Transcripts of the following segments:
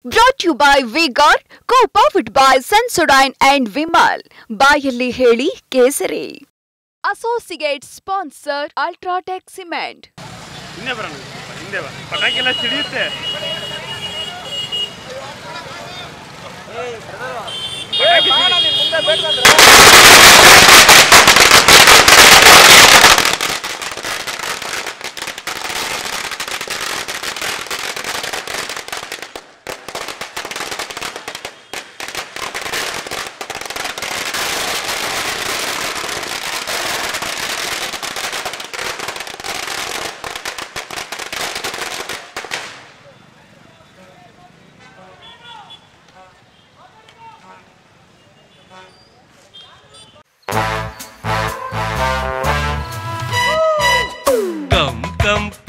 Brought to you by V-Guard, co-powered by Sensodyne and Vimal. ಬಾಯಲ್ಲಿ ಹೇಳಿ ಕೇಸರಿ. Associate sponsor Ultratech Cement. ಹಿಂದೆ ಬರೋಣ, ಹಿಂದೆ ಬಾ, ಪಟಾಕಿ ಎಲ್ಲ ಸಿಡಿಯುತ್ತೆ. ಪಟಾಕಿ ಮುಂದೆ ಬೇಡ.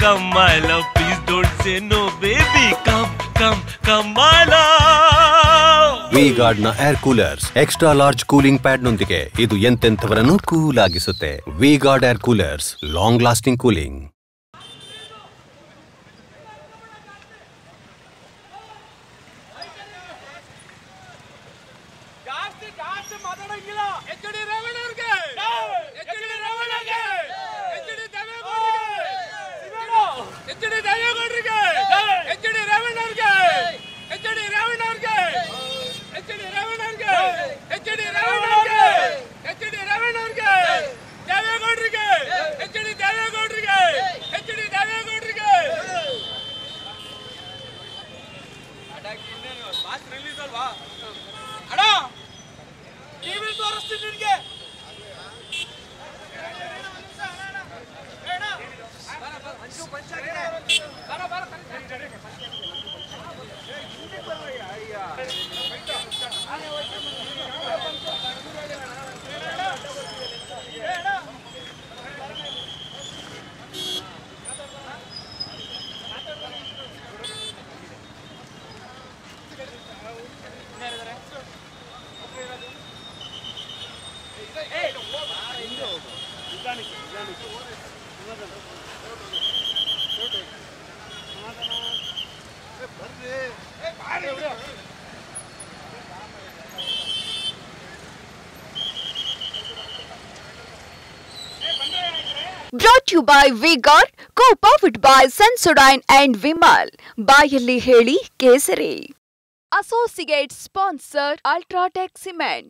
Come, my love, please don't say no, baby. Come, my love. V-Guard ನ air coolers extra large cooling pad ನೊಂದಿಗೆ ಇದು ಎಂತೆಂಥವರನ್ನು ಕೂಲ್ ಆಗಿಸುತ್ತೆ. V-Guard air coolers, long lasting cooling. Brought to you by V-Guard, co-powered by Sensodyne and Vimal. ಬಾಯಲ್ಲಿ ಹೇಳಿ ಕೇಸರಿ. Associate sponsor Ultratech Cement.